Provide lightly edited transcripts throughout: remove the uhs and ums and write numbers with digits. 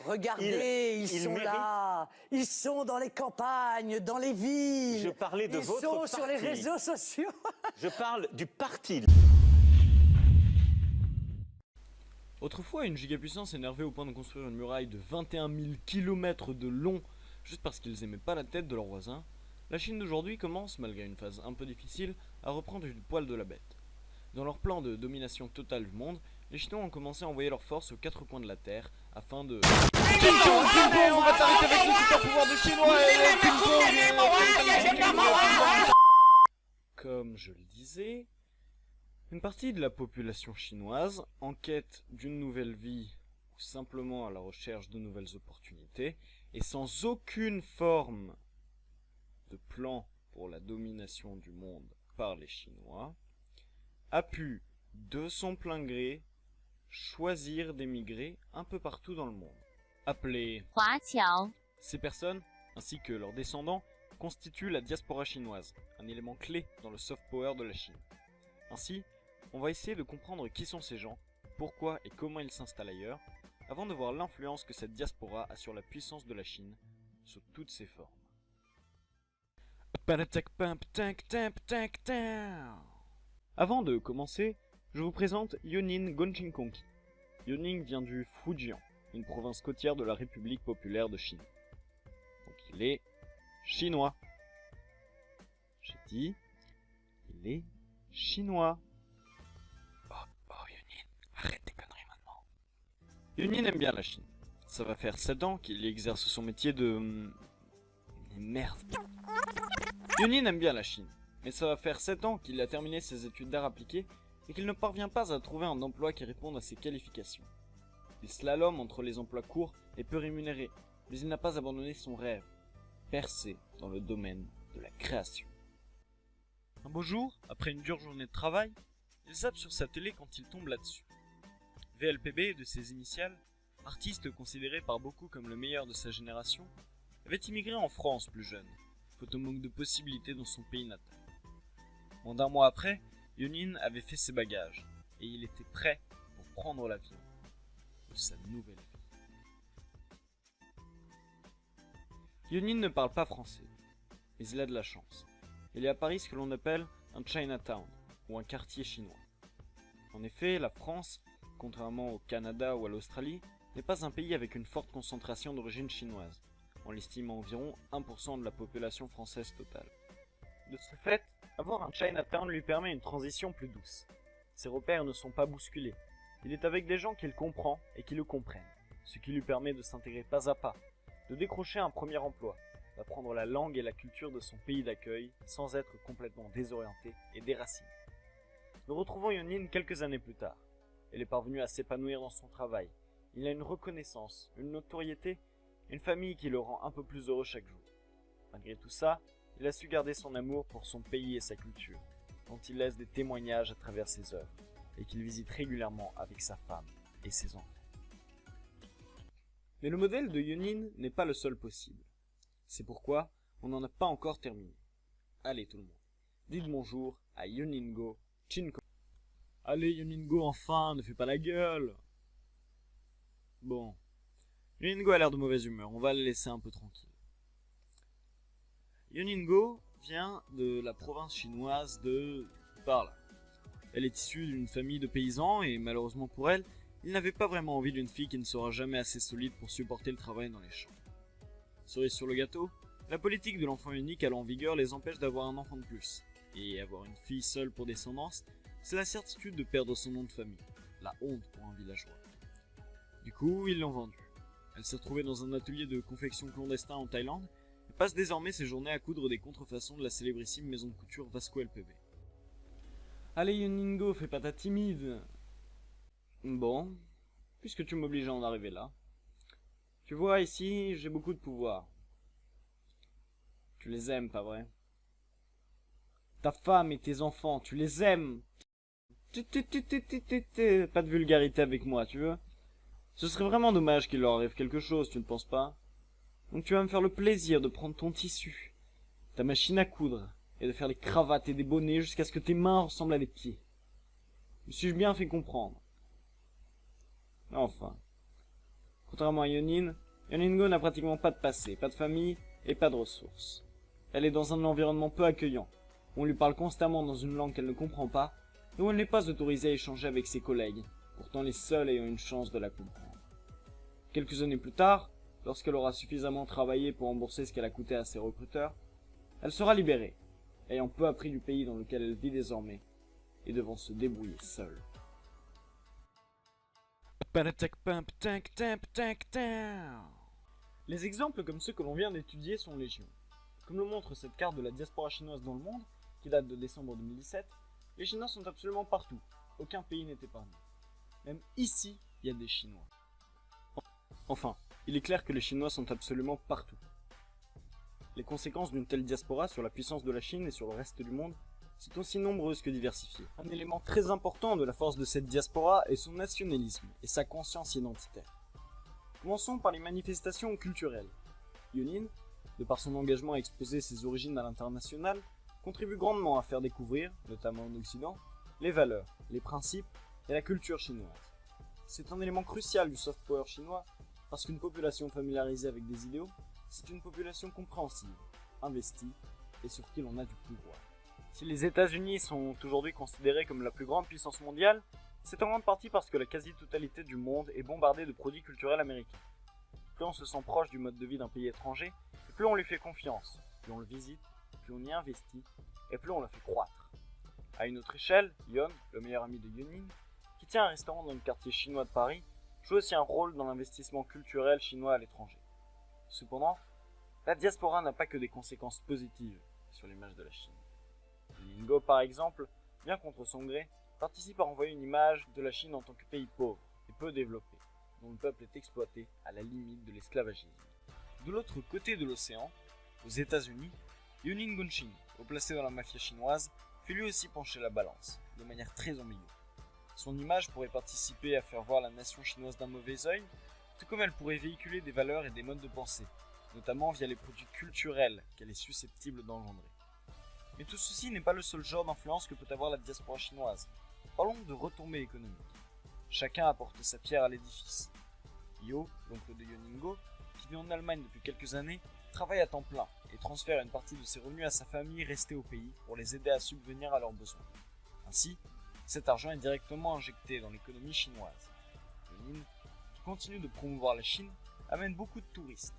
Regardez, ils sont là. Ils sont dans les campagnes, dans les villes. Je parlais de votre parti. Ils sont sur les réseaux sociaux. Je parle du parti. Autrefois, une gigapuissance énervée au point de construire une muraille de 21 000 km de long juste parce qu'ils aimaient pas la tête de leurs voisins, la Chine d'aujourd'hui commence, malgré une phase un peu difficile, à reprendre du poil de la bête. Dans leur plan de domination totale du monde, les Chinois ont commencé à envoyer leurs forces aux quatre coins de la Terre afin de... Ping-pong, on va t'arrêter avec le super pouvoir de Chinois. Comme je le disais, une partie de la population chinoise, en quête d'une nouvelle vie ou simplement à la recherche de nouvelles opportunités, et sans aucune forme de plan pour la domination du monde par les Chinois, a pu, de son plein gré, choisir d'émigrer un peu partout dans le monde. Appelés Huaqiao. Ces personnes, ainsi que leurs descendants, constituent la diaspora chinoise, un élément clé dans le soft power de la Chine. Ainsi, on va essayer de comprendre qui sont ces gens, pourquoi et comment ils s'installent ailleurs, avant de voir l'influence que cette diaspora a sur la puissance de la Chine, sous toutes ses formes. Avant de commencer, je vous présente Yonin Gonchinkongki. Yonin vient du Fujian, une province côtière de la République populaire de Chine. Donc il est chinois. J'ai dit, il est chinois. Oh Yonin, arrête tes conneries maintenant. Yonin aime bien la Chine. Ça va faire 7 ans qu'il exerce son métier de... Merde. Yonin aime bien la Chine, mais ça va faire 7 ans qu'il a terminé ses études d'art appliqué et qu'il ne parvient pas à trouver un emploi qui réponde à ses qualifications. Il slalome entre les emplois courts et peu rémunérés, mais il n'a pas abandonné son rêve, percer dans le domaine de la création. Un beau jour, après une dure journée de travail, il zappe sur sa télé quand il tombe là-dessus. VLPB, de ses initiales, artiste considéré par beaucoup comme le meilleur de sa génération, avait immigré en France plus jeune, faute au manque de possibilités dans son pays natal. Moins d'un mois après, Yonin avait fait ses bagages, et il était prêt pour prendre l'avion de sa nouvelle vie. Yonin ne parle pas français, mais il a de la chance. Il est à Paris ce que l'on appelle un Chinatown, ou un quartier chinois. En effet, la France, contrairement au Canada ou à l'Australie, n'est pas un pays avec une forte concentration d'origine chinoise. On l'estime à environ 1% de la population française totale. De ce fait, avoir un Chinatown lui permet une transition plus douce. Ses repères ne sont pas bousculés. Il est avec des gens qu'il comprend et qui le comprennent, ce qui lui permet de s'intégrer pas à pas, de décrocher un premier emploi, d'apprendre la langue et la culture de son pays d'accueil sans être complètement désorienté et déraciné. Nous retrouvons Yonin quelques années plus tard. Elle est parvenue à s'épanouir dans son travail. Il a une reconnaissance, une notoriété, une famille qui le rend un peu plus heureux chaque jour. Malgré tout ça, il a su garder son amour pour son pays et sa culture, dont il laisse des témoignages à travers ses œuvres, et qu'il visite régulièrement avec sa femme et ses enfants. Mais le modèle de Yonin n'est pas le seul possible. C'est pourquoi on n'en a pas encore terminé. Allez tout le monde, dites bonjour à Yoningo Chinko. Allez Yoningo, enfin, ne fais pas la gueule. Bon, Yoningo a l'air de mauvaise humeur, on va le laisser un peu tranquille. Yoningo vient de la province chinoise de... par là. Elle est issue d'une famille de paysans et malheureusement pour elle, il n'avait pas vraiment envie d'une fille qui ne sera jamais assez solide pour supporter le travail dans les champs. Cerise sur le gâteau, la politique de l'enfant unique allant en vigueur les empêche d'avoir un enfant de plus. Et avoir une fille seule pour descendance, c'est la certitude de perdre son nom de famille. La honte pour un villageois. Du coup, ils l'ont vendue. Elle s'est retrouvée dans un atelier de confection clandestin en Thaïlande et passe désormais ses journées à coudre des contrefaçons de la célébrissime maison de couture Vasco LPB. Allez Yoningo, fais pas ta timide. Bon, puisque tu m'obliges à en arriver là. Tu vois, ici, j'ai beaucoup de pouvoir. Tu les aimes, pas vrai? Ta femme et tes enfants, tu les aimes? Pas de vulgarité avec moi, tu veux? Ce serait vraiment dommage qu'il leur arrive quelque chose, tu ne penses pas? Donc tu vas me faire le plaisir de prendre ton tissu, ta machine à coudre, et de faire des cravates et des bonnets jusqu'à ce que tes mains ressemblent à des pieds. Me suis-je bien fait comprendre? Enfin, Contrairement à Yonin, Yoningo n'a pratiquement pas de passé, pas de famille et pas de ressources. Elle est dans un environnement peu accueillant. On lui parle constamment dans une langue qu'elle ne comprend pas, et où elle n'est pas autorisée à échanger avec ses collègues, pourtant les seuls ayant une chance de la comprendre. Quelques années plus tard, lorsqu'elle aura suffisamment travaillé pour rembourser ce qu'elle a coûté à ses recruteurs, elle sera libérée, ayant peu appris du pays dans lequel elle vit désormais, et devant se débrouiller seule. Les exemples comme ceux que l'on vient d'étudier sont légion. Comme le montre cette carte de la diaspora chinoise dans le monde, qui date de décembre 2017, les Chinois sont absolument partout. Aucun pays n'est épargné. Même ici, il y a des Chinois. Enfin, il est clair que les Chinois sont absolument partout. Les conséquences d'une telle diaspora sur la puissance de la Chine et sur le reste du monde sont aussi nombreuses que diversifiées. Un élément très important de la force de cette diaspora est son nationalisme et sa conscience identitaire. Commençons par les manifestations culturelles. Yonin, de par son engagement à exposer ses origines à l'international, contribue grandement à faire découvrir, notamment en Occident, les valeurs, les principes et la culture chinoise. C'est un élément crucial du soft power chinois, parce qu'une population familiarisée avec des idéaux, c'est une population compréhensive, investie et sur qui l'on a du pouvoir. Si les États-Unis sont aujourd'hui considérés comme la plus grande puissance mondiale, c'est en grande partie parce que la quasi-totalité du monde est bombardée de produits culturels américains. Plus on se sent proche du mode de vie d'un pays étranger, et plus on lui fait confiance, plus on le visite, plus on y investit, et plus on le fait croître. À une autre échelle, Yon, le meilleur ami de Yonin, qui tient un restaurant dans le quartier chinois de Paris, joue aussi un rôle dans l'investissement culturel chinois à l'étranger. Cependant, la diaspora n'a pas que des conséquences positives sur l'image de la Chine. Yoningo, par exemple, bien contre son gré, participe à renvoyer une image de la Chine en tant que pays pauvre et peu développé, dont le peuple est exploité à la limite de l'esclavagisme. De l'autre côté de l'océan, aux États-Unis, Yonin Gonching, haut placé dans la mafia chinoise, fait lui aussi pencher la balance, de manière très ambiguë. Son image pourrait participer à faire voir la nation chinoise d'un mauvais œil, tout comme elle pourrait véhiculer des valeurs et des modes de pensée, notamment via les produits culturels qu'elle est susceptible d'engendrer. Mais tout ceci n'est pas le seul genre d'influence que peut avoir la diaspora chinoise. Parlons de retombées économiques. Chacun apporte sa pierre à l'édifice. Yo, l'oncle de Yoningo, qui vit en Allemagne depuis quelques années, travaille à temps plein et transfère une partie de ses revenus à sa famille restée au pays pour les aider à subvenir à leurs besoins. Ainsi, cet argent est directement injecté dans l'économie chinoise. Yonin, qui continue de promouvoir la Chine, amène beaucoup de touristes.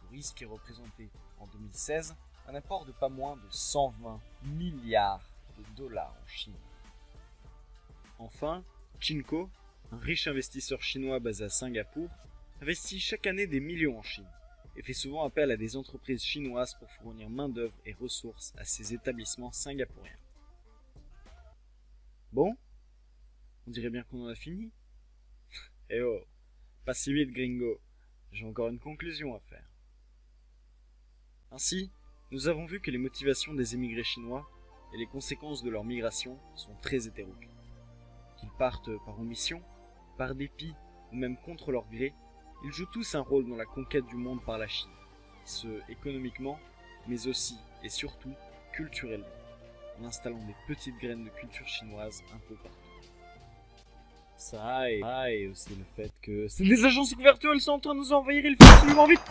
Touristes qui représentaient en 2016 un apport de pas moins de 120 milliards de dollars en Chine. Enfin, Chinko, un riche investisseur chinois basé à Singapour, investit chaque année des millions en Chine et fait souvent appel à des entreprises chinoises pour fournir main-d'œuvre et ressources à ses établissements singapouriens. Bon, on dirait bien qu'on en a fini. Eh oh, pas si vite gringo, j'ai encore une conclusion à faire. Ainsi, nous avons vu que les motivations des émigrés chinois et les conséquences de leur migration sont très hétéroclites. Qu'ils partent par omission, par dépit ou même contre leur gré, ils jouent tous un rôle dans la conquête du monde par la Chine, ce économiquement, mais aussi et surtout culturellement, en installant des petites graines de culture chinoise un peu partout. Ça et aussi le fait que c'est des agents secrets, elles sont en train de nous envahir, il faut absolument vite.